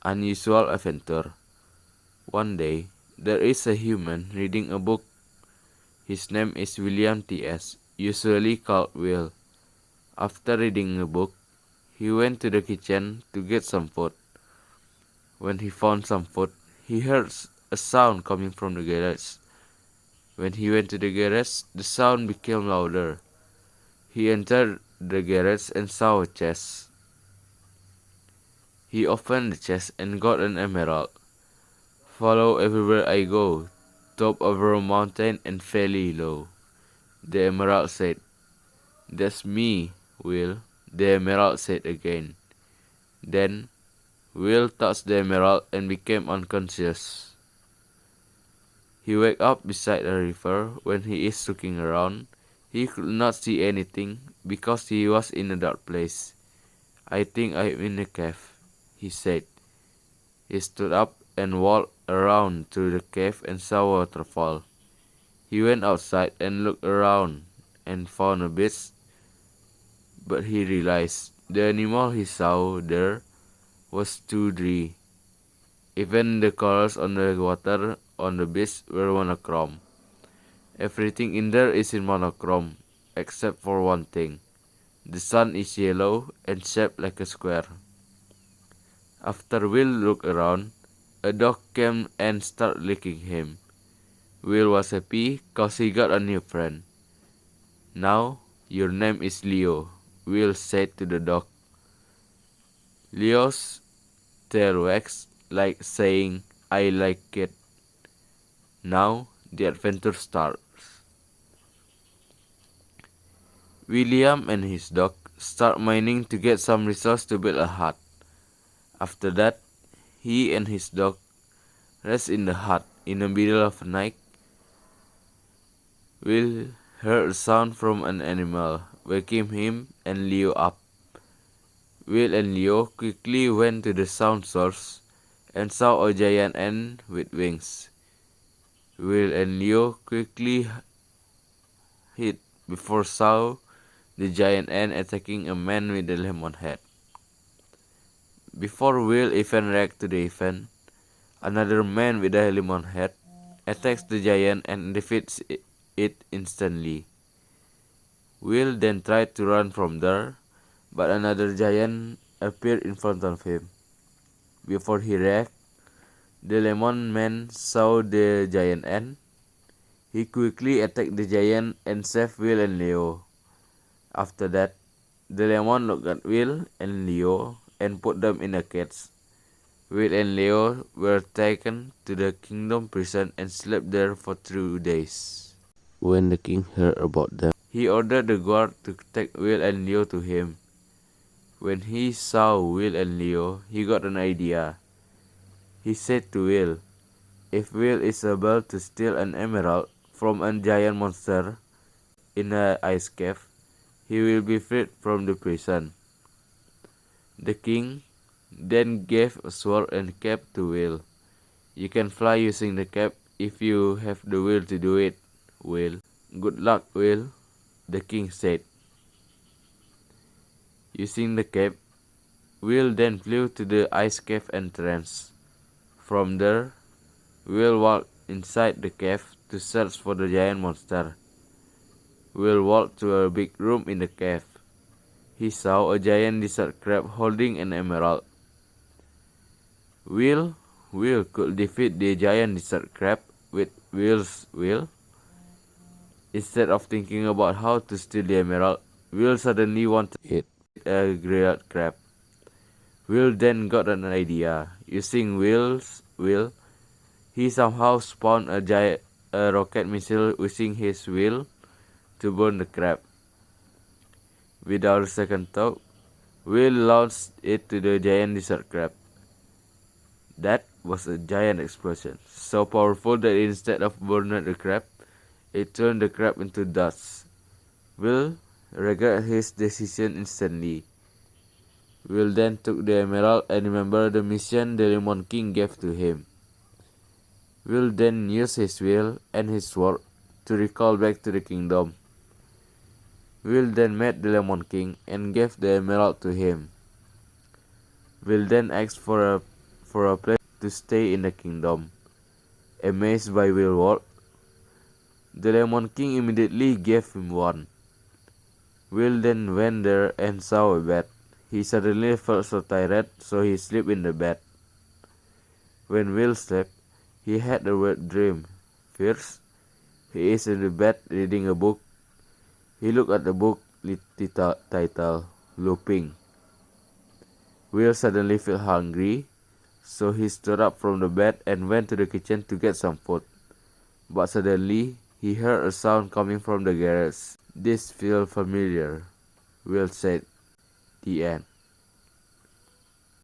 Unusual adventure. One day, there is a human reading a book. His name is William T.S., usually called Will. After reading the book, he went to the kitchen to get some food. When he found some food, he heard a sound coming from the garage. When he went to the garage, the sound became louder. He entered the garage and saw a chest. He opened the chest and got an emerald. Follow everywhere I go, top over a mountain and valley low. The emerald said. That's me, Will, the emerald said again. Then, Will touched the emerald and became unconscious. He woke up beside a river. When he is looking around, he could not see anything because he was in a dark place. I think I'm in a cave, he said. He stood up and walked around to the cave and saw a waterfall. He went outside and looked around and found a beach, but he realized the animal he saw there was too dry. Even the colors on the water on the beach were monochrome. Everything in there is in monochrome, except for one thing. The sun is yellow and shaped like a square. After Will looked around, a dog came and started licking him. Will was happy cause he got a new friend. Now, your name is Leo, Will said to the dog. Leo's tail wagged like saying, I like it. Now, the adventure starts. William and his dog start mining to get some resources to build a hut. After that, he and his dog rest in the hut. In the middle of the night, Will heard a sound from an animal, waking him and Leo up. Will and Leo quickly went to the sound source and saw a giant ant with wings. Will and Leo quickly hid before saw the giant ant attacking a man with a lemon head. Before Will even react to the event, another man with a lemon head attacks the giant and defeats it instantly. Will then tried to run from there, but another giant appeared in front of him. Before he reacted, the lemon man saw the giant ant. He quickly attacked the giant and saved Will and Leo. After that, the lemon looked at Will and Leo and put them in a cage. Will and Leo were taken to the kingdom prison and slept there for 2 days. When the king heard about them, he ordered the guard to take Will and Leo to him. When he saw Will and Leo, he got an idea. He said to Will, if Will is able to steal an emerald from a giant monster in an ice cave, he will be freed from the prison. The king then gave a sword and cape to Will. You can fly using the cape if you have the will to do it, Will. Good luck, Will, the king said. Using the cape, Will then flew to the ice cave entrance. From there, Will walked inside the cave to search for the giant monster. Will walked to a big room in the cave. He saw a giant lizard crab holding an emerald. Will could defeat the giant lizard crab with Will's will. Instead of thinking about how to steal the emerald, Will suddenly wanted to eat a grilled crab. Will then got an idea. Using Will's will, he somehow spawned a rocket missile using his will to burn the crab. Without a second thought, Will launched it to the giant lizard crab. That was a giant explosion, so powerful that instead of burning the crab, it turned the crab into dust. Will regretted his decision instantly. Will then took the emerald and remembered the mission the Lemon King gave to him. Will then used his will and his sword to recall back to the kingdom. Will then met the Lemon King and gave the emerald to him. Will then asked for for a place to stay in the kingdom. Amazed by Will's word, the Lemon King immediately gave him one. Will then went there and saw a bed. He suddenly felt so tired, so he slept in the bed. When Will slept, he had a weird dream. First, he is in the bed reading a book. He looked at the book title, Looping. Will suddenly felt hungry, so he stood up from the bed and went to the kitchen to get some food. But suddenly, he heard a sound coming from the garage. This feels familiar, Will said. The end.